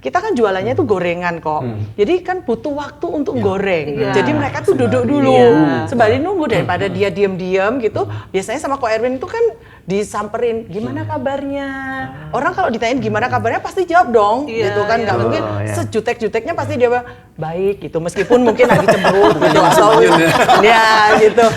kita kan jualannya tuh gorengan kok. Jadi kan butuh waktu untuk goreng. Iya. Jadi mereka tuh duduk dulu. Iya. Sembari nunggu daripada dia diam-diam gitu. Biasanya sama Ko Erwin itu kan disamperin, gimana kabarnya? Orang kalau ditanyain gimana kabarnya pasti jawab dong. Iya, Gitu kan, iya. nggak mungkin iya. sejutek-juteknya pasti dia bilang, baik gitu. Meskipun mungkin lagi cemberut gitu. Atau, ya gitu.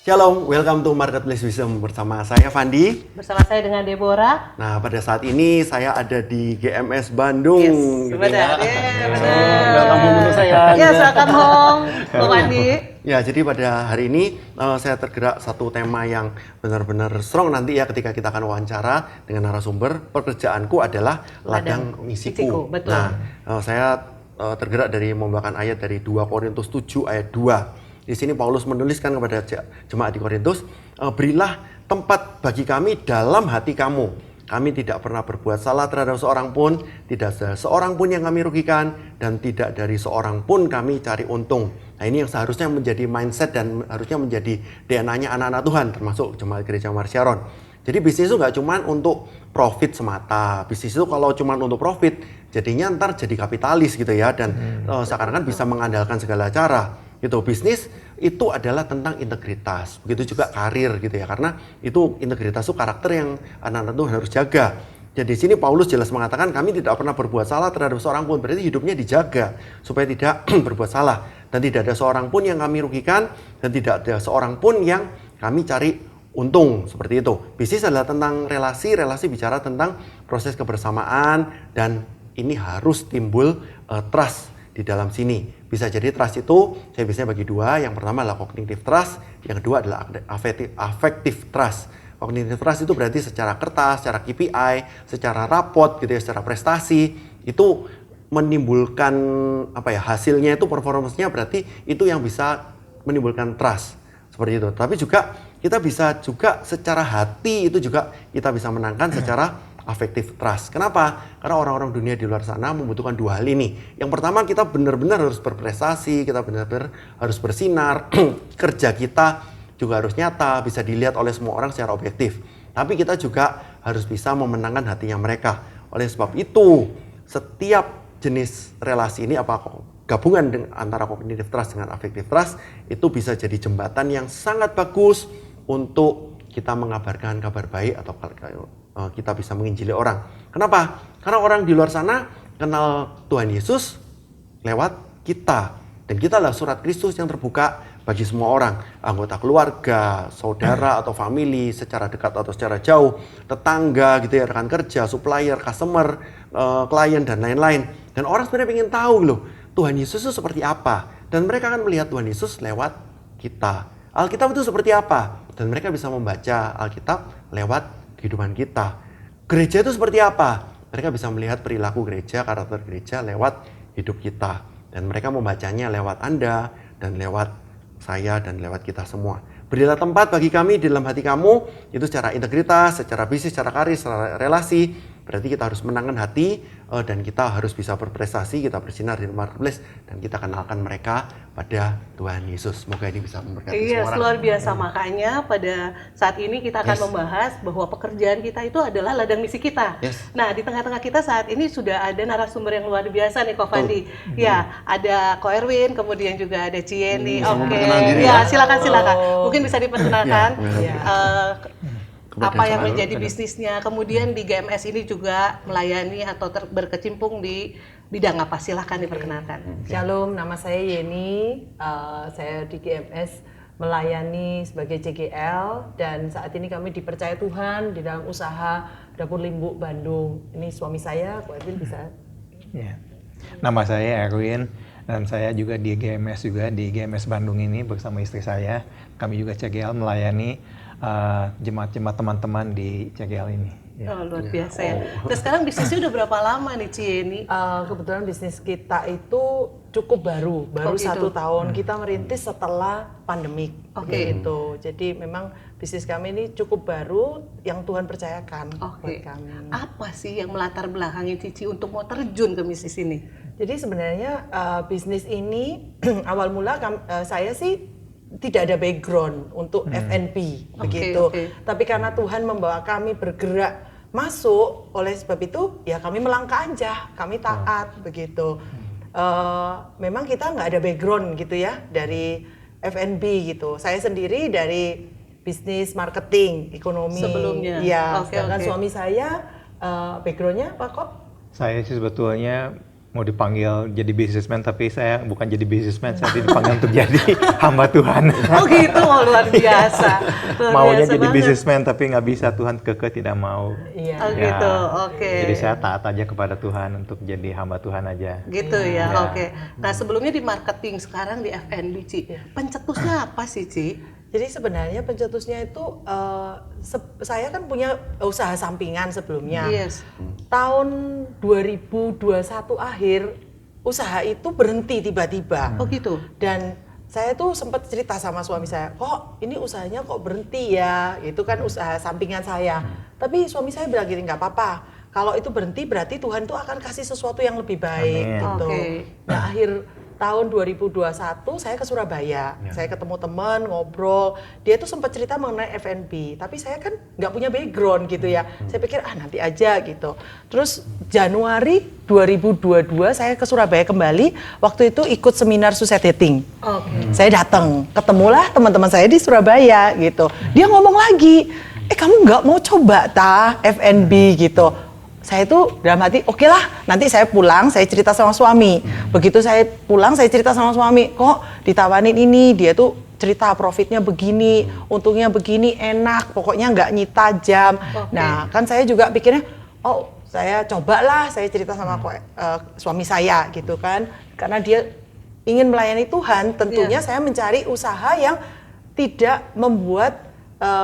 Shalom, welcome to Marketplace Wisdom bersama saya Fandi. Bersama saya dengan Deborah. Nah, pada saat ini saya ada di GMS Bandung. gitu Benar. Welcome home untuk saya. Yes, welcome home, Bang Andi. Ya, jadi pada hari ini saya tergerak satu tema yang benar-benar strong nanti ya ketika kita akan wawancara dengan narasumber. Pekerjaanku adalah ladang misiku. Betul. Nah, saya tergerak dari membawakan ayat dari 2 Korintus 7 ayat 2. Di sini Paulus menuliskan kepada jemaat di Korintus, berilah tempat bagi kami dalam hati kamu. Kami tidak pernah berbuat salah terhadap seorang pun, tidak ada seorang pun yang kami rugikan, dan tidak dari seorang pun kami cari untung. Nah, ini yang seharusnya menjadi mindset dan harusnya menjadi DNA-nya anak-anak Tuhan, termasuk jemaat gereja Marsyaron. Jadi bisnis itu nggak cuma untuk profit semata. Bisnis itu kalau cuma untuk profit, jadinya ntar jadi kapitalis gitu ya, dan seakan-akan bisa mengandalkan segala cara. Gitu, bisnis itu adalah tentang integritas, begitu juga karir gitu ya, karena itu integritas itu karakter yang anak-anak Tuhan harus jaga. Jadi di sini Paulus jelas mengatakan kami tidak pernah berbuat salah terhadap seorang pun, berarti hidupnya dijaga supaya tidak berbuat salah, dan tidak ada seorang pun yang kami rugikan, dan tidak ada seorang pun yang kami cari untung, seperti itu. Bisnis adalah tentang relasi bicara tentang proses kebersamaan, dan ini harus timbul trust di dalam sini. Bisa jadi trust itu saya biasanya bagi dua. Yang pertama adalah cognitive trust, yang kedua adalah affective trust. Cognitive trust itu berarti secara kertas, secara KPI, secara rapot gitu ya, secara prestasi itu menimbulkan hasilnya itu performance-nya, berarti itu yang bisa menimbulkan trust. Seperti itu. Tapi juga kita bisa juga secara hati itu juga kita bisa menangkan secara affective trust. Kenapa? Karena orang-orang dunia di luar sana membutuhkan dua hal ini. Yang pertama, kita benar-benar harus berprestasi, kita benar-benar harus bersinar, kerja kita juga harus nyata, bisa dilihat oleh semua orang secara objektif. Tapi kita juga harus bisa memenangkan hatinya mereka. Oleh sebab itu, setiap jenis relasi ini gabungan antara cognitive trust dengan affective trust itu bisa jadi jembatan yang sangat bagus untuk kita mengabarkan kabar baik atau kita bisa menginjili orang. Kenapa? Karena orang di luar sana kenal Tuhan Yesus lewat kita. Dan kita adalah surat Kristus yang terbuka bagi semua orang. Anggota keluarga, saudara atau family, secara dekat atau secara jauh, tetangga gitu ya, rekan kerja, supplier, customer, klien, dan lain-lain. Dan orang sebenarnya ingin tahu loh, Tuhan Yesus itu seperti apa. Dan mereka akan melihat Tuhan Yesus lewat kita. Alkitab itu seperti apa? Dan mereka bisa membaca Alkitab lewat kehidupan kita. Gereja itu seperti apa? Mereka bisa melihat perilaku gereja, karakter gereja lewat hidup kita. Dan mereka membacanya lewat Anda, dan lewat saya, dan lewat kita semua. Berilah tempat bagi kami di dalam hati kamu, itu secara integritas, secara bisnis, secara karir, secara relasi. Berarti kita harus menangkan hati, dan kita harus bisa berprestasi, kita bersinar di marketplace, dan kita kenalkan mereka pada Tuhan Yesus. Semoga ini bisa memberkati semua orang. Luar biasa. Makanya pada saat ini kita akan membahas bahwa pekerjaan kita itu adalah ladang misi kita. Nah, di tengah-tengah kita saat ini sudah ada narasumber yang luar biasa nih, Ko Fandi. Ya, ada Ko Erwin, kemudian juga ada Cieni. Oke. Ya, silakan. Mungkin bisa diperkenalkan. Apa yang menjadi bisnisnya, kemudian di GMS ini juga melayani atau berkecimpung di bidang apa? Silahkan diperkenalkan. Shalom, nama saya Yeni, saya di GMS melayani sebagai CGL, dan saat ini kami dipercaya Tuhan di dalam usaha Dapur Limbuk Bandung. Ini suami saya, Ko Erwin bisa. Ya. Nama saya Erwin, dan saya juga di GMS Bandung ini bersama istri saya. Kami juga CGL melayani jemaat-jemaat teman-teman di CGL ini. Oh, luar biasa ya. Nah, sekarang bisnisnya udah berapa lama nih, Cieni? Kebetulan bisnis kita itu cukup baru 1 tahun. Kita merintis setelah pandemik. Gitu. Jadi memang bisnis kami ini cukup baru yang Tuhan percayakan buat kami. Apa sih yang melatar belakangi Cici untuk mau terjun ke bisnis ini? Jadi sebenarnya bisnis ini awal mula saya sih tidak ada background untuk F&B begitu. Tapi karena Tuhan membawa kami bergerak masuk, oleh sebab itu ya kami melangkah aja, kami taat begitu. Memang kita nggak ada background gitu ya dari F&B gitu. Saya sendiri dari bisnis marketing, ekonomi. Sebelumnya. Ya, sedangkan suami saya backgroundnya apa kok? Saya sih sebetulnya mau dipanggil jadi businessman, tapi saya bukan jadi businessman, saya dipanggil untuk jadi hamba Tuhan. Oh gitu, luar biasa. Maunya biasa jadi banget. businessman tapi nggak bisa, Tuhan kekeh tidak mau. Iya. Oh gitu, oke. Jadi saya taat aja kepada Tuhan untuk jadi hamba Tuhan aja. Gitu ya, oke. Nah sebelumnya di marketing, sekarang di F&B, Ci. Pencetusnya apa sih, Ci? Jadi sebenarnya pencetusnya itu saya kan punya usaha sampingan sebelumnya. Yes. Tahun 2021 akhir usaha itu berhenti tiba-tiba. Oh gitu. Dan saya tuh sempat cerita sama suami saya, kok ini usahanya kok berhenti ya? Itu kan usaha sampingan saya. Tapi suami saya bilang gini, nggak apa-apa. Kalau itu berhenti berarti Tuhan tuh akan kasih sesuatu yang lebih baik. Amin. Gitu. Oke. Nah akhir tahun 2021 saya ke Surabaya, saya ketemu teman, ngobrol, dia tuh sempat cerita mengenai F&B, tapi saya kan nggak punya background gitu ya, saya pikir nanti aja gitu. Terus Januari 2022 saya ke Surabaya kembali, waktu itu ikut seminar Success Dating. Saya datang, ketemulah teman-teman saya di Surabaya gitu, dia ngomong lagi, kamu nggak mau coba F&B gitu. Saya tuh dalam hati, oke lah, nanti saya pulang, saya cerita sama suami. Begitu saya pulang, saya cerita sama suami, kok ditawarin ini, dia tuh cerita profitnya begini, untungnya begini, enak, pokoknya nggak nyita jam. Nah, kan saya juga pikirnya, oh saya cobalah, saya cerita sama suami saya gitu kan. Karena dia ingin melayani Tuhan, tentunya saya mencari usaha yang tidak membuat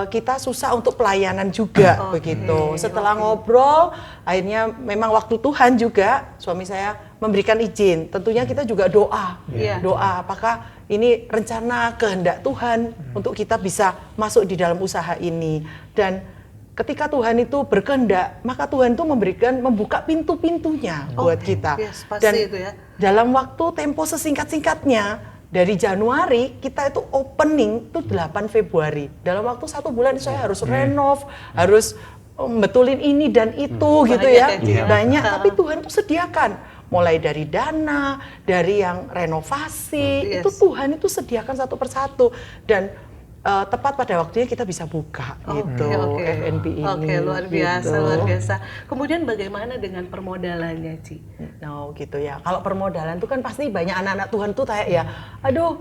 kita susah untuk pelayanan juga begitu. Setelah ngobrol, akhirnya memang waktu Tuhan juga suami saya memberikan izin. Tentunya kita juga doa, doa apakah ini rencana kehendak Tuhan untuk kita bisa masuk di dalam usaha ini. Dan ketika Tuhan itu berkehendak, maka Tuhan itu membuka pintu-pintunya buat kita. Yes, pasti Dan itu ya. dalam waktu tempo sesingkat-singkatnya, dari Januari kita itu opening itu 8 Februari. Dalam waktu 1 bulan saya harus renov, harus betulin ini dan itu gitu ya. Banyak, tapi Tuhan tuh sediakan. Mulai dari dana, dari yang renovasi, itu Tuhan itu sediakan satu persatu. Dan tepat pada waktunya kita bisa buka gitu F&B ini. Oke, luar biasa, gitu. luar biasa. Kemudian bagaimana dengan permodalannya, Ci? No, gitu ya. Kalau permodalan itu kan pasti banyak anak-anak Tuhan tuh kayak ya, aduh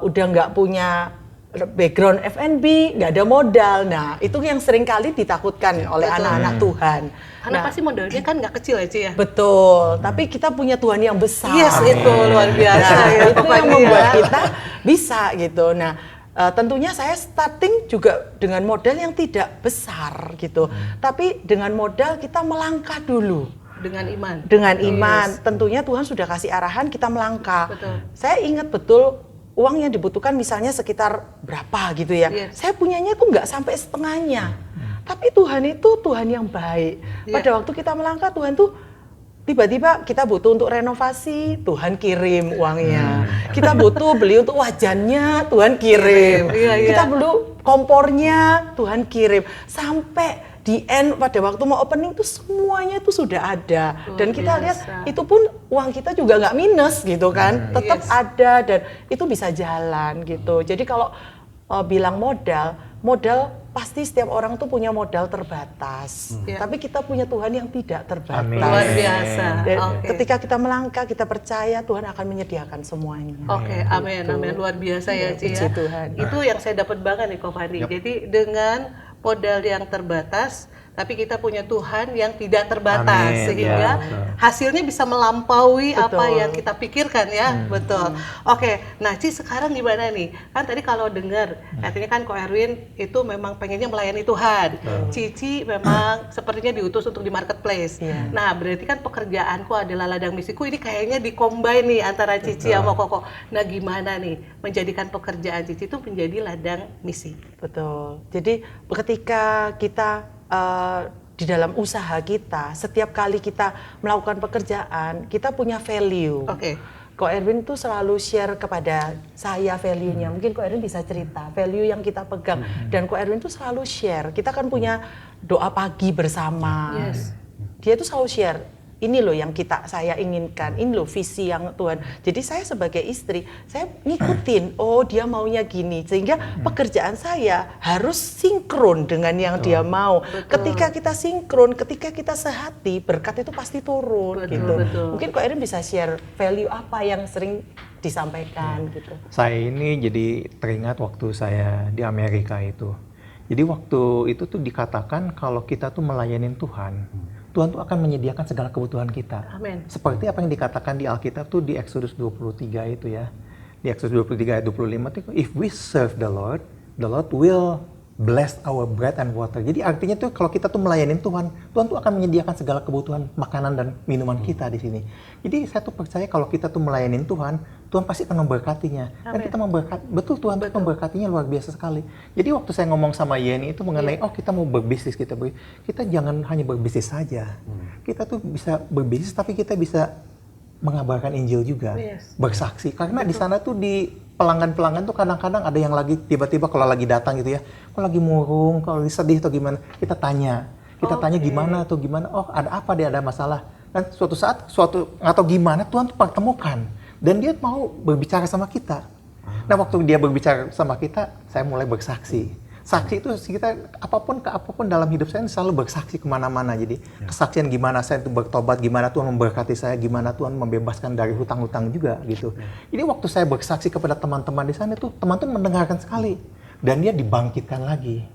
udah nggak punya background F&B, nggak ada modal. Nah, itu yang sering kali ditakutkan oleh anak-anak Tuhan. Karena pasti modalnya kan nggak kecil ya, Ci ya? Betul, tapi kita punya Tuhan yang besar. Yes, itu luar biasa. Nah, itu yang membuat kita bisa gitu. Nah, tentunya saya starting juga dengan modal yang tidak besar gitu. Tapi dengan modal kita melangkah dulu. Dengan iman. Dengan iman, tentunya Tuhan sudah kasih arahan kita melangkah. Betul. Saya ingat betul uang yang dibutuhkan misalnya sekitar berapa gitu ya. Saya punyanya itu nggak sampai setengahnya. Tapi Tuhan itu Tuhan yang baik. Pada waktu kita melangkah, Tuhan tuh tiba-tiba kita butuh untuk renovasi, Tuhan kirim uangnya. Kita butuh beli untuk wajannya, Tuhan kirim. Kita perlu kompornya, Tuhan kirim. Sampai di end pada waktu mau opening tuh semuanya itu sudah ada. Dan kita lihat itu pun uang kita juga nggak minus gitu kan. Tetap ada dan itu bisa jalan gitu. Jadi kalau bilang modal pasti setiap orang tuh punya modal terbatas. Tapi kita punya Tuhan yang tidak terbatas. Amin. Luar biasa. Dan ketika kita melangkah, kita percaya Tuhan akan menyediakan semuanya. Oke, amin, amin. Luar biasa ya, Ci ya. Puji Tuhan. Itu yang saya dapat banget nih, Ko Fandi. Jadi dengan modal yang terbatas, tapi kita punya Tuhan yang tidak terbatas. Amin. Sehingga hasilnya bisa melampaui apa yang kita pikirkan ya. Betul. Oke, nah Ci sekarang gimana nih? Kan tadi kalau dengar, artinya kan Ko Erwin itu memang pengennya melayani Tuhan. Cici memang sepertinya diutus untuk di marketplace. Nah, berarti kan pekerjaanku adalah ladang misiku, ini kayaknya di-combine nih antara Cici sama Koko. Nah, gimana nih menjadikan pekerjaan Cici itu menjadi ladang misi? Betul. Jadi ketika kita di dalam usaha kita, setiap kali kita melakukan pekerjaan, kita punya value. Oke. Ko Erwin tuh selalu share kepada saya value-nya. Mungkin Ko Erwin bisa cerita value yang kita pegang. Dan Ko Erwin tuh selalu share. Kita kan punya doa pagi bersama. Yes. Dia tuh selalu share. Ini loh yang saya inginkan, ini loh visi yang Tuhan. Jadi saya sebagai istri, saya ngikutin, oh dia maunya gini. Sehingga pekerjaan saya harus sinkron dengan yang dia mau. Ketika kita sinkron, ketika kita sehati, berkat itu pasti turun gitu. Mungkin Ko Erin bisa share value apa yang sering disampaikan gitu. Saya ini jadi teringat waktu saya di Amerika itu. Jadi waktu itu tuh dikatakan kalau kita tuh melayanin Tuhan, Tuhan tuh akan menyediakan segala kebutuhan kita. Amin. Seperti apa yang dikatakan di Alkitab tuh di Exodus 23 itu ya. Di Exodus 23 ayat 25 itu, if we serve the Lord will bless our bread and water. Jadi artinya tuh kalau kita tuh melayanin Tuhan, Tuhan tuh akan menyediakan segala kebutuhan makanan dan minuman kita di sini. Jadi saya tuh percaya kalau kita tuh melayanin Tuhan, Tuhan pasti akan memberkatinya. Dan kita betul Tuhan tuh memberkatinya luar biasa sekali. Jadi waktu saya ngomong sama Yeni itu mengenai, oh kita mau berbisnis, kita jangan hanya berbisnis saja. Kita tuh bisa berbisnis tapi kita bisa mengabarkan Injil juga, bersaksi. Karena di sana tuh di pelanggan-pelanggan tuh kadang-kadang ada yang lagi tiba-tiba kalau lagi datang gitu ya, kalau lagi murung, kalau lagi sedih atau gimana, kita tanya gimana atau gimana, oh ada apa dia, ada masalah. Dan suatu saat, atau gimana Tuhan tuh pertemukan dan dia mau berbicara sama kita. Nah waktu dia berbicara sama kita, saya mulai bersaksi. Saksi itu kita apapun dalam hidup saya selalu bersaksi kemana-mana. Jadi kesaksian gimana saya itu bertobat, gimana Tuhan memberkati saya, gimana Tuhan membebaskan dari hutang-hutang juga gitu. Jadi waktu saya bersaksi kepada teman-teman di sana itu teman-teman mendengarkan sekali dan dia dibangkitkan lagi.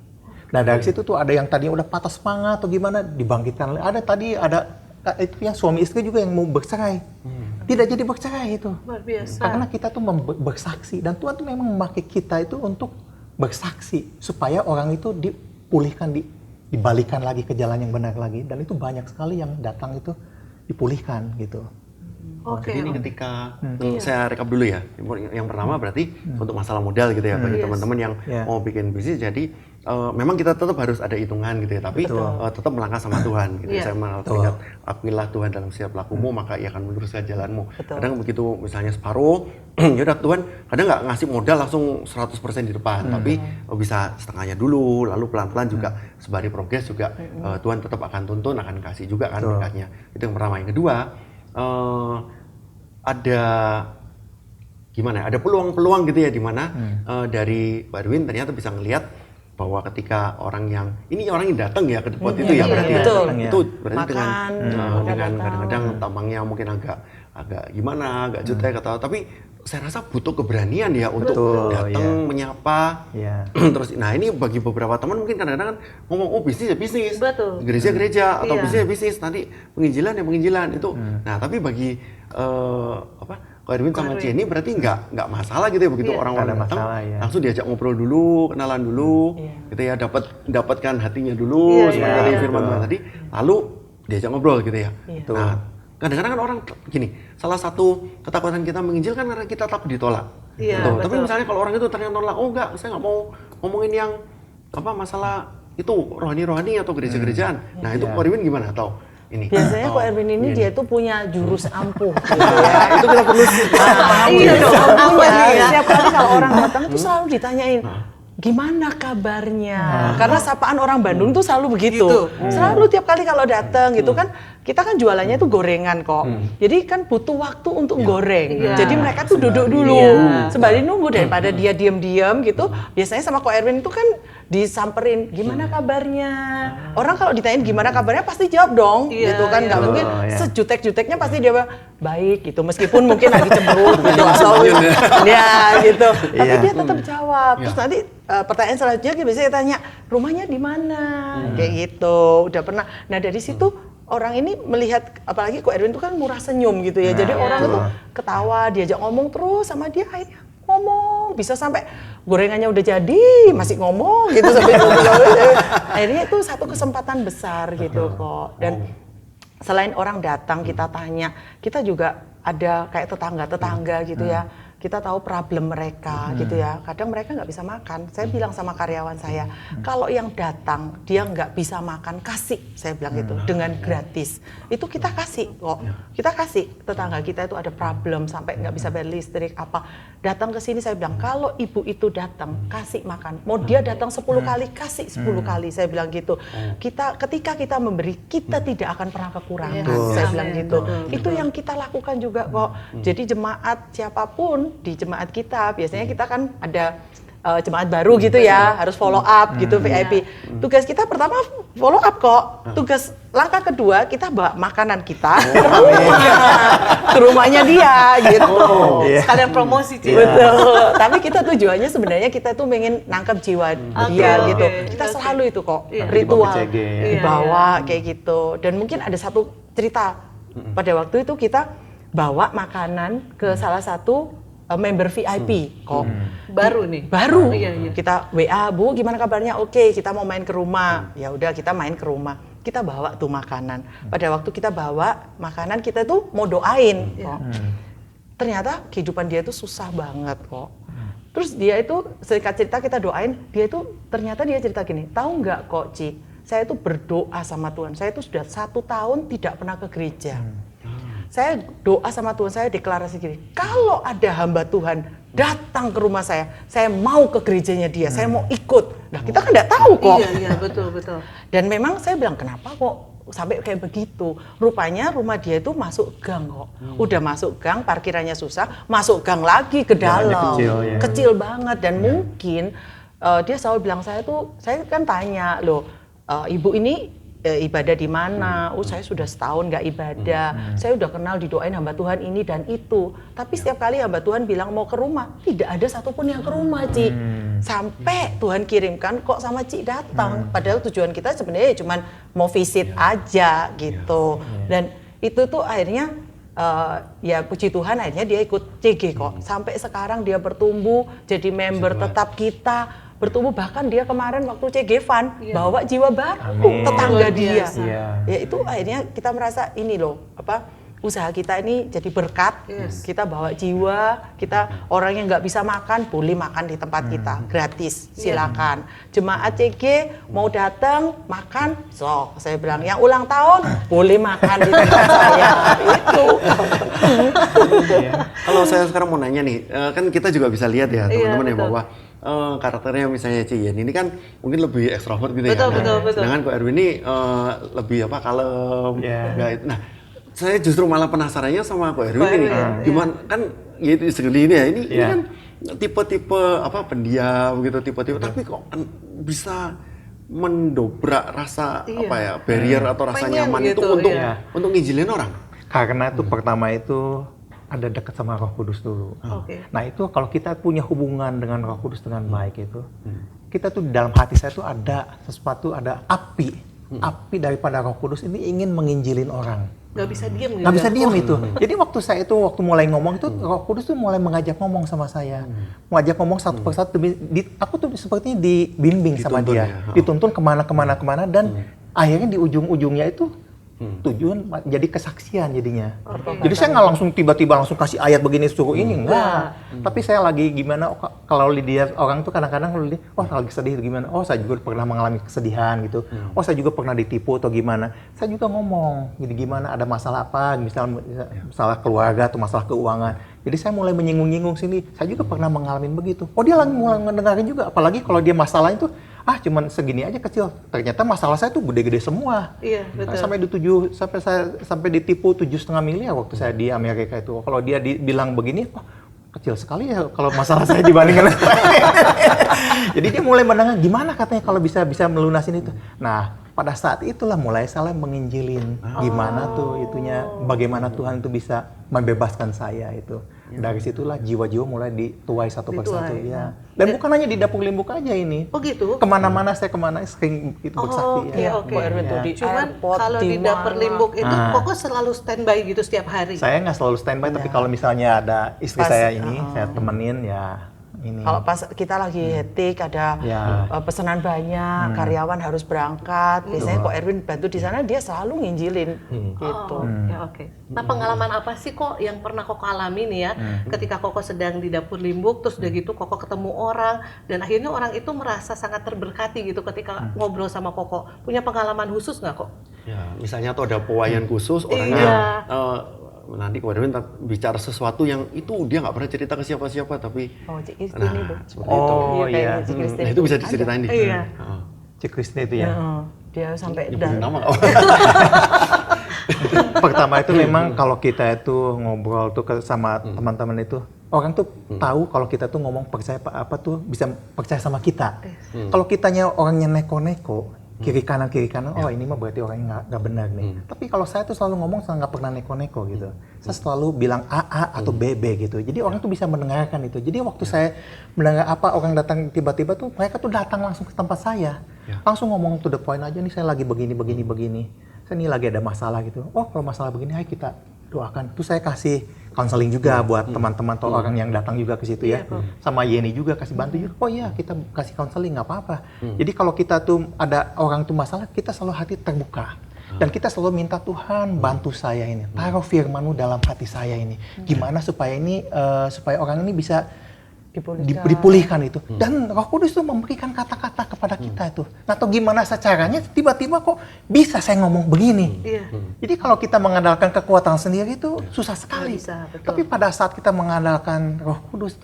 Nah dari situ tuh ada yang tadinya udah patah semangat atau gimana dibangkitkan lagi. Ada itu yang suami istri juga yang mau bercerai. Tidak jadi bercerai itu. Luar biasa. Karena kita tuh bersaksi dan Tuhan tuh memang memakai kita itu untuk bersaksi supaya orang itu dipulihkan, dibalikan lagi ke jalan yang benar lagi, dan itu banyak sekali yang datang itu dipulihkan gitu. Jadi ini ketika saya rekap dulu ya. Yang pertama berarti untuk masalah modal gitu ya bagi teman-teman yang mau bikin bisnis. Jadi memang kita tetap harus ada hitungan gitu ya, tapi tetap melangkah sama Tuhan gitu. Saya mengingat, akuilah Tuhan dalam setiap lakumu, maka Ia akan meluruskan jalanmu. Kadang begitu misalnya separuh, yaudah Tuhan kadang nggak ngasih modal langsung 100% di depan, tapi bisa setengahnya dulu, lalu pelan-pelan juga sembari progres juga Tuhan tetap akan tuntun, akan kasih juga kan berkatnya. Itu yang pertama. Yang kedua, ada gimana? Ada peluang-peluang gitu ya, di mana dari Pak Erwin ternyata bisa ngelihat bahwa ketika orang yang datang ya ke depot itu ya berarti itu berarti dengan kadang-kadang tampangnya mungkin agak gimana, agak jutek atau, tapi saya rasa butuh keberanian ya untuk datang menyapa. Terus nah ini bagi beberapa teman mungkin kadang-kadang kan ngomong bisnis ya bisnis, gereja atau bisnis ya bisnis, nanti penginjilan ya penginjilan itu. Nah tapi bagi Ko Erwin sama Jenny berarti nggak masalah gitu ya begitu orang-orang datang langsung diajak ngobrol dulu, kenalan dulu, gitu ya, dapatkan hatinya dulu seperti firman Tuhan tadi, lalu diajak ngobrol gitu ya. Nah kadang-kadang kan orang gini, salah satu ketakutan kita menginjil kan karena kita takut ditolak. Tapi misalnya kalau orang itu ternyata nolak, oh enggak, saya nggak mau ngomongin yang masalah itu rohani-rohani atau gereja-gerejaan. Nah itu Ko Erwin gimana atau ini? Biasanya Ko Erwin ini dia tuh punya jurus ampuh gitu ya. Itu kita perlu Iya dong, apa ya? Setiap kali kalau orang datang tuh selalu ditanyain, gimana kabarnya? Karena sapaan orang Bandung tuh selalu begitu. Selalu tiap kali kalau datang gitu kan, kita kan jualannya tuh gorengan kok. Jadi kan butuh waktu untuk goreng. Jadi mereka tuh duduk dulu, sembari nunggu, daripada dia diam-diam gitu. Biasanya sama Ko Erwin itu kan disamperin, gimana kabarnya? Orang kalau ditanyain gimana kabarnya pasti jawab dong, gitu kan? Nggak mungkin sejutek-juteknya pasti dia baik gitu, meskipun mungkin lagi cemberut gitu atau gitu. Tapi dia tetap jawab. Terus nanti pertanyaan selanjutnya biasanya tanya, rumahnya di mana? Kayak gitu. Udah pernah. Nah dari situ orang ini melihat, apalagi Ko Erwin itu kan murah senyum gitu ya. Jadi orang itu ketawa, diajak ngomong terus sama dia, akhirnya ngomong, bisa sampai gorengannya udah jadi masih ngomong gitu sampai akhirnya itu satu kesempatan besar gitu kok. Dan selain orang datang kita tanya, kita juga ada kayak tetangga gitu ya. kita tahu problem mereka gitu ya. Kadang mereka nggak bisa makan. Saya bilang sama karyawan saya, kalau yang datang dia nggak bisa makan, kasih. Saya bilang gitu dengan gratis. Itu kita kasih kok. Kita kasih tetangga kita itu ada problem sampai nggak bisa bayar listrik apa. Datang ke sini saya bilang kalau ibu itu datang kasih makan. Mau dia datang 10 kali kasih 10 kali. Saya bilang gitu. Ketika kita memberi kita tidak akan pernah kekurangan. Saya bilang gitu. Itu yang kita lakukan juga kok. Jadi jemaat siapapun di jemaat kita biasanya kita kan ada jemaat baru gitu ya, harus follow up gitu VIP. Tugas kita pertama follow up kok. Tugas langkah kedua kita bawa makanan kita ke rumahnya dia gitu. Sekalian promosi Ci. Betul. Tapi kita tujuannya sebenarnya kita tuh pengen nangkep jiwa dia gitu. Kita selalu itu kok ritual dibawa kayak gitu. Dan mungkin ada satu cerita pada waktu itu kita bawa makanan ke salah satu member VIP kok. Baru nih. Baru. Kita WA, Bu, gimana kabarnya? Oke, kita mau main ke rumah. Ya udah kita main ke rumah. Kita bawa tuh makanan. Pada waktu kita bawa makanan kita tuh mau doain kok. Ternyata kehidupan dia tuh susah banget kok. Terus dia itu singkat cerita kita doain, dia itu ternyata dia cerita gini, tahu nggak kok Ci, saya itu berdoa sama Tuhan, saya itu sudah 1 tahun tidak pernah ke gereja. Saya doa sama Tuhan, saya deklarasi gini, kalau ada hamba Tuhan datang ke rumah saya mau ke gerejanya dia, saya mau ikut. Nah kita kan nggak tahu kok. Iya, betul. Dan memang saya bilang, kenapa kok sampai kayak begitu? Rupanya rumah dia itu masuk gang kok. Udah masuk gang, parkirannya susah, masuk gang lagi ke dalam. Kecil banget. Dan mungkin dia selalu bilang, saya kan tanya, loh ibu ini ibadah di mana? Saya sudah setahun nggak ibadah. Saya udah kenal didoain hamba Tuhan ini dan itu. Tapi setiap kali hamba Tuhan bilang mau ke rumah, tidak ada satupun yang ke rumah, Ci. Sampai Tuhan kirimkan kok sama Ci datang. Padahal tujuan kita sebenarnya cuma mau visit aja gitu. Dan itu tuh akhirnya ya puji Tuhan akhirnya dia ikut CG kok. Sampai sekarang dia bertumbuh jadi member tetap kita. Bertumbuh, bahkan dia kemarin waktu CG Fun bawa jiwa baru tetangga dia. Ya itu akhirnya kita merasa ini loh, usaha kita ini jadi berkat. Kita bawa jiwa, kita orang yang nggak bisa makan boleh makan di tempat kita gratis, silakan. Jemaat CG mau datang makan, saya bilang yang ulang tahun boleh makan di tempat saya. Itu. Kalau saya sekarang mau nanya nih, kan kita juga bisa lihat ya teman-teman ya bahwa karakternya misalnya Cian ini kan mungkin lebih ekstrovert gitu ya. Betul. Sedangkan Ko Erwin ini lebih kalem. Nah, saya justru malah penasarannya sama Ko Erwin ini. Gimana kan ya itu segini ya. Ini kan tipe-tipe pendiam gitu, tipe-tipe tapi kok bisa mendobrak rasa barrier atau rasa nyaman gitu, itu untuk ngizinin orang. Karena itu pertama itu ada dekat sama Roh Kudus dulu. Nah itu kalau kita punya hubungan dengan Roh Kudus dengan baik itu, kita tuh di dalam hati saya tuh ada sesuatu, ada api daripada Roh Kudus ini ingin menginjilin orang. Nggak bisa diam gitu. Nggak bisa diam itu. Jadi waktu mulai ngomong itu Roh Kudus tuh mulai mengajak ngomong sama saya, mengajak ngomong satu persatu. Aku tuh sepertinya dibimbing sama dia, dituntun kemana dan akhirnya di ujung-ujungnya itu tujuan jadi kesaksian jadinya. Jadi saya nggak langsung tiba-tiba langsung kasih ayat begini suruh ini, enggak. Tapi saya lagi gimana, kalau dia orang tuh kadang-kadang kalau dia, wah lagi sedih gimana, oh saya juga pernah mengalami kesedihan gitu, oh saya juga pernah ditipu atau gimana. Saya juga ngomong, jadi gimana ada masalah apa, misalnya masalah keluarga atau masalah keuangan. Jadi saya mulai menyinggung-nyinggung sini, saya juga pernah mengalami begitu. Oh dia lagi mulai mendengarkan juga, apalagi kalau dia masalahnya tuh, cuman segini aja kecil. Ternyata masalah saya tuh gede-gede semua. Iya, betul. Sampai ditipu 7,5 miliar waktu saya di Amerika itu. Kalau dia bilang begini, kecil sekali ya kalau masalah saya dibandingkan. Jadi dia mulai mendengar gimana katanya kalau bisa melunasin itu. Nah, pada saat itulah mulai saya menginjilin gimana tuh itunya, bagaimana Tuhan itu bisa membebaskan saya itu. Dari situlah jiwa-jiwa mulai dituai satu persatu ya. Dan bukan hanya di Dapur Limbuk aja ini. Oh gitu? Kemana-mana saya sering itu bersakti. Oke. Cuman kalau di Dapur Limbuk itu pokoknya selalu standby gitu setiap hari. Saya nggak selalu standby, tapi kalau misalnya ada istri saya ini, saya temenin ya. ini. Kalau pas kita lagi hektik, ada pesanan banyak, karyawan harus berangkat, biasanya kok Erwin bantu di sana, dia selalu nginjilin gitu. Oke. Nah, pengalaman apa sih kok yang pernah Koko alami nih ya, ketika Koko sedang di dapur Limbuk, terus udah gitu Koko ketemu orang, dan akhirnya orang itu merasa sangat terberkati gitu ketika ngobrol sama Koko. Punya pengalaman khusus nggak kok? Ya, misalnya tuh ada pewayan khusus, orangnya nanti Ko Erwin bicara sesuatu yang itu dia nggak pernah cerita ke siapa-siapa, tapi Cik Christine itu. seperti itu. Iya. Nah, itu bisa diceritain nih. Iya. Cik Krisna itu ya. Dia sampai Nyebutin nama nggak? Pertama itu memang kalau kita itu ngobrol tuh sama teman-teman itu, orang tuh tahu kalau kita tuh ngomong percaya apa tuh bisa percaya sama kita. Kalau kitanya orangnya neko-neko, kiri kanan, oh ini mah berarti orangnya nggak benar nih. Tapi kalau saya tuh selalu ngomong, saya nggak pernah neko-neko gitu. Saya selalu bilang A atau B gitu. Jadi orang tuh bisa mendengarkan itu. Jadi waktu saya mendengar apa orang datang tiba-tiba tuh, mereka tuh datang langsung ke tempat saya. Langsung ngomong to the point aja, nih saya lagi begini. Saya nih lagi ada masalah gitu. Oh kalau masalah begini, ayo kita doakan. Terus saya kasih counseling juga buat teman-teman atau orang yang datang juga ke situ ya. Sama Yeni juga kasih bantu juga. Oh iya, kita kasih counseling nggak apa-apa. Jadi kalau kita tuh ada orang tuh masalah, kita selalu hati terbuka. Dan kita selalu minta Tuhan bantu saya ini. Taruh firman-Mu dalam hati saya ini. Gimana supaya supaya orang ini bisa dipulihkan itu. Dan Roh Kudus itu memberikan kata-kata kepada kita itu. Nah, atau gimana caranya tiba-tiba kok bisa saya ngomong begini. Jadi kalau kita mengandalkan kekuatan sendiri itu susah sekali. Tapi pada saat kita mengandalkan Roh Kudus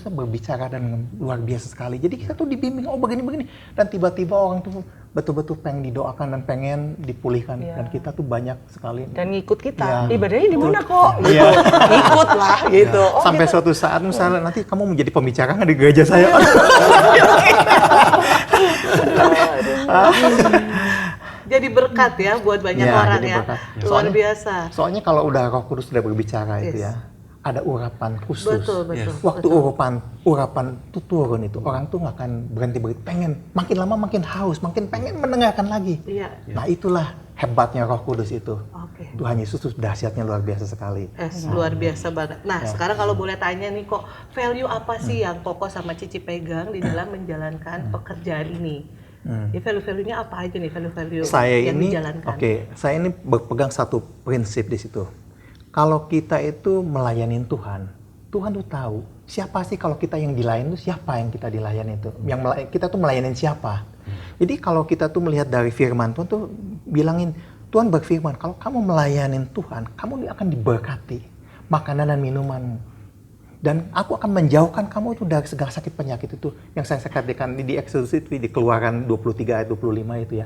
itu berbicara dan luar biasa sekali. Jadi kita tuh dibimbing, oh begini-begini. Dan tiba-tiba orang tuh betul-betul pengen didoakan dan pengen dipulihkan. Dan kita tuh banyak sekali. Dan ngikut kita. Ibadahnya di mana kok? Gitu. Ikut lah gitu. Sampai suatu saat misalnya nanti kamu menjadi pembicara nggak di gereja saya? Jadi berkat ya buat banyak orang ya. Luar biasa. Soalnya kalau udah Roh Kudus sudah berbicara itu ya, ada urapan khusus. Betul. Waktu urapan itu turun itu, orang tuh nggak akan berhenti pengen. Makin lama makin haus, makin pengen mendengarkan lagi. Nah itulah hebatnya Roh Kudus itu. Tuhan Yesus tuh dahsyatnya luar biasa sekali. Luar biasa banget. Nah sekarang kalau boleh tanya nih kok, value apa sih yang Koko sama Cici pegang di dalam menjalankan pekerjaan ini? Ya, value-value-nya apa aja nih, value-value yang dijalankan? Saya ini berpegang satu prinsip di situ. Kalau kita itu melayanin Tuhan tuh tahu siapa sih kalau kita yang dilayani itu, siapa yang kita dilayani itu. Kita tuh melayanin siapa. Jadi kalau kita tuh melihat dari firman Tuhan tuh bilangin, Tuhan berfirman, kalau kamu melayanin Tuhan, kamu akan diberkati makanan dan minumanmu. Dan aku akan menjauhkan kamu itu dari segala sakit penyakit itu. Yang saya katakan di Exodus itu, di Keluaran 23 ayat 25 itu ya.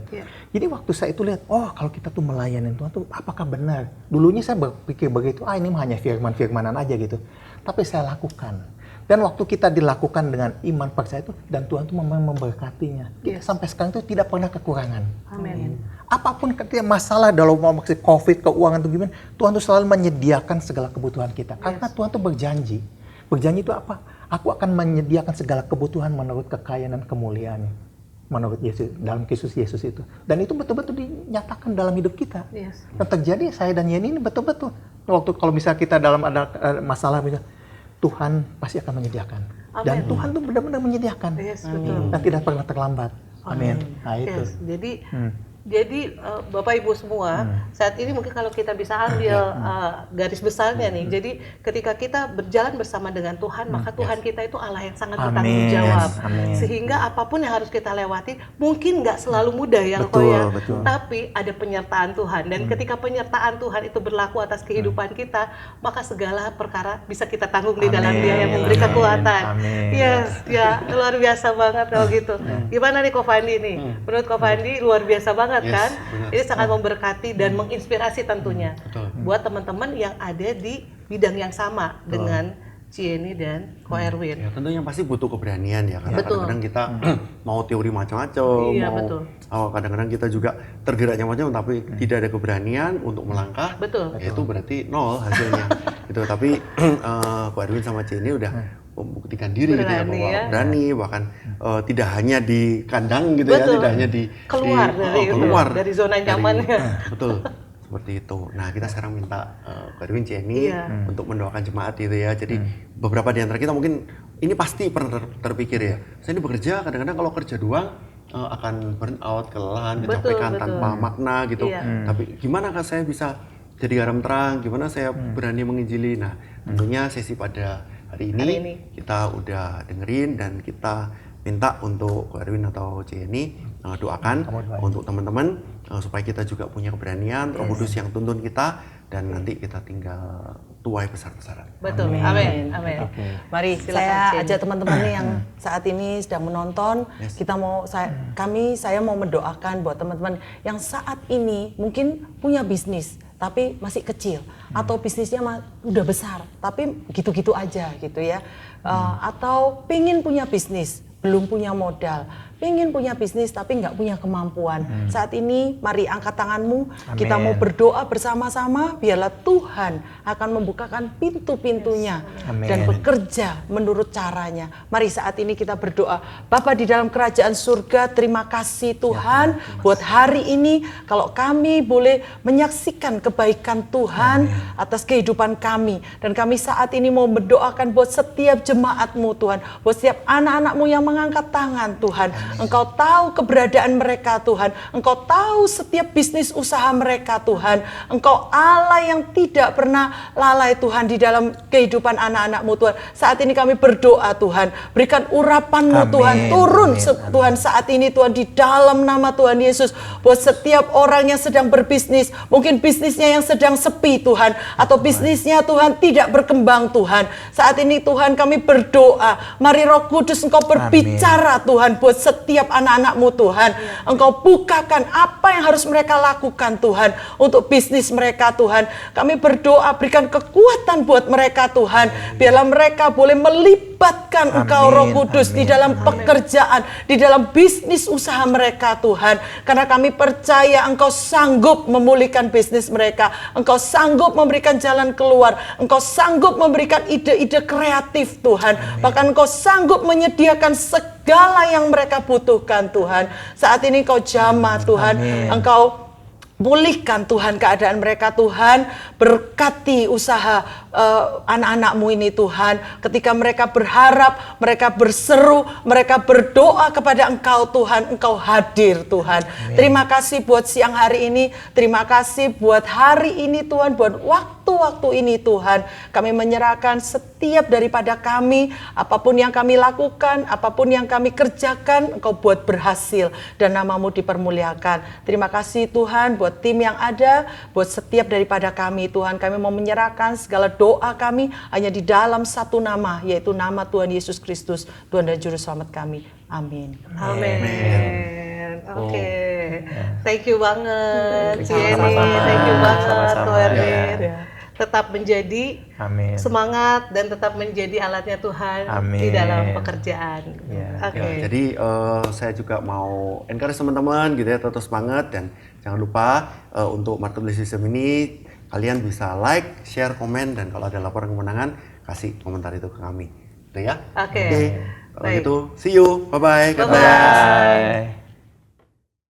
Jadi waktu saya itu lihat, oh kalau kita tuh melayanin Tuhan tuh apakah benar? Dulunya saya berpikir begitu, ini hanya firman-firmanan aja gitu. Tapi saya lakukan. Dan waktu kita dilakukan dengan iman percaya itu, dan Tuhan tuh memang memberkatinya. Kita sampai sekarang itu tidak pernah kekurangan. Amin. Apapun ketika masalah dalam maksud COVID, keuangan itu gimana, Tuhan tuh selalu menyediakan segala kebutuhan kita. Karena Tuhan tuh berjanji. Berjanji itu apa? Aku akan menyediakan segala kebutuhan menurut kekayaan dan kemuliaannya. Menurut Yesus, dalam Kristus Yesus itu. Dan itu betul-betul dinyatakan dalam hidup kita. Dan terjadi saya dan Yeni ini betul-betul. Waktu kalau misalnya kita dalam ada masalah, misalnya, Tuhan pasti akan menyediakan. Amen. Dan Tuhan tuh benar-benar menyediakan. Dan tidak pernah terlambat. Amin. Nah itu. Jadi Bapak Ibu semua, saat ini mungkin kalau kita bisa ambil garis besarnya nih, jadi ketika kita berjalan bersama dengan Tuhan, maka Tuhan kita itu Allah yang sangat bertanggung jawab. Sehingga apapun yang harus kita lewati, mungkin nggak selalu mudah ya Ko ya, tapi ada penyertaan Tuhan. Dan ketika penyertaan Tuhan itu berlaku atas kehidupan kita, maka segala perkara bisa kita tanggung di dalam Dia yang memberi kekuatan. Ya luar biasa banget kalau gitu. Gimana nih Ko Fandi nih? Menurut Ko Fandi luar biasa banget kan? Ini sangat memberkati dan menginspirasi tentunya buat teman-teman yang ada di bidang yang sama dengan Cieni dan Ko Erwin. Ya, tentunya pasti butuh keberanian ya, karena kadang-kadang kita mau teori macam-macam, kadang-kadang kita juga tergeraknya macam, tapi tidak ada keberanian untuk melangkah. Itu berarti nol hasilnya. Gitu. Tapi Ko Erwin sama Cieni udah membuktikan diri gitu ya, bahwa berani, bahkan tidak hanya di kandang gitu ya, tidak hanya di keluar dari zona nyamannya. Betul. Seperti itu. Nah, kita sekarang minta Kak Erwin, Jenny untuk mendoakan jemaat itu ya. Jadi beberapa di antara kita mungkin ini pasti pernah terpikir ya. Saya ini bekerja, kadang-kadang kalau kerja doang akan burn out, kelelahan, kecapean tanpa makna gitu. Tapi gimana Kak saya bisa jadi garam terang? Gimana saya berani menginjili? Nah, tentunya sesi pada hari ini kita udah dengerin dan kita minta untuk Kak Erwin atau Jenny doakan untuk teman-teman supaya kita juga punya keberanian, Roh Kudus yang tuntun kita dan nanti kita tinggal tuai besar-besaran. Betul. Amin. Mari saya ajak teman-teman nih yang saat ini sedang menonton, saya mau mendoakan buat teman-teman yang saat ini mungkin punya bisnis tapi masih kecil atau bisnisnya udah besar tapi gitu-gitu aja gitu ya, atau pingin punya bisnis belum punya modal, pengen punya bisnis tapi nggak punya kemampuan. Saat ini mari angkat tanganmu, kita mau berdoa bersama-sama, biarlah Tuhan akan membukakan pintu-pintunya dan bekerja menurut caranya. Mari saat ini kita berdoa. Bapa di dalam kerajaan surga, terima kasih Tuhan buat hari ini, kalau kami boleh menyaksikan kebaikan Tuhan atas kehidupan kami. Dan kami saat ini mau mendoakan buat setiap jemaat-Mu Tuhan, buat setiap anak-anak-Mu yang mengangkat tangan Tuhan. Engkau tahu keberadaan mereka Tuhan. Engkau tahu setiap bisnis usaha mereka Tuhan. Engkau Allah yang tidak pernah lalai Tuhan di dalam kehidupan anak-anak-Mu Tuhan. Saat ini kami berdoa Tuhan, berikan urapan-Mu Tuhan, turun Tuhan saat ini Tuhan di dalam nama Tuhan Yesus. Buat setiap orang yang sedang berbisnis, mungkin bisnisnya yang sedang sepi Tuhan, atau bisnisnya Tuhan tidak berkembang Tuhan. Saat ini Tuhan kami berdoa, mari Roh Kudus Engkau berbicara Tuhan buat setiap anak-anak-Mu Tuhan. Engkau bukakan apa yang harus mereka lakukan Tuhan untuk bisnis mereka Tuhan. Kami berdoa berikan kekuatan buat mereka Tuhan. Biarlah mereka boleh melibatkan Engkau Roh Kudus di dalam pekerjaan, di dalam bisnis usaha mereka Tuhan. Karena kami percaya Engkau sanggup memulihkan bisnis mereka. Engkau sanggup memberikan jalan keluar. Engkau sanggup memberikan ide-ide kreatif Tuhan. Bahkan Engkau sanggup menyediakan segala yang mereka butuhkan Tuhan. Saat ini Engkau jamah Tuhan. Engkau pulihkan Tuhan keadaan mereka Tuhan. Berkati usaha anak-anak-Mu ini Tuhan. Ketika mereka berharap, mereka berseru, mereka berdoa kepada Engkau Tuhan, Engkau hadir Tuhan. Terima kasih buat siang hari ini. Terima kasih buat hari ini Tuhan, buat waktu-waktu ini Tuhan. Kami menyerahkan setiap daripada kami, apapun yang kami lakukan, apapun yang kami kerjakan, Engkau buat berhasil dan nama-Mu dipermuliakan. Terima kasih Tuhan buat tim yang ada, buat setiap daripada kami Tuhan. Kami mau menyerahkan segala doa kami hanya di dalam satu nama, yaitu nama Tuhan Yesus Kristus, Tuhan dan Juru Selamat kami. Amin. Oke. Thank you banget Jenny, thank you banget Tuhan. Tetap menjadi semangat dan tetap menjadi alatnya Tuhan di dalam pekerjaan. Jadi saya juga mau encourage teman-teman gitu ya, tetap semangat dan jangan lupa untuk marketplace system ini kalian bisa like, share, komen, dan kalau ada laporan kemenangan kasih komentar itu ke kami. Gitu ya. Oke. Kalau gitu, see you. Bye-bye. Bye-bye.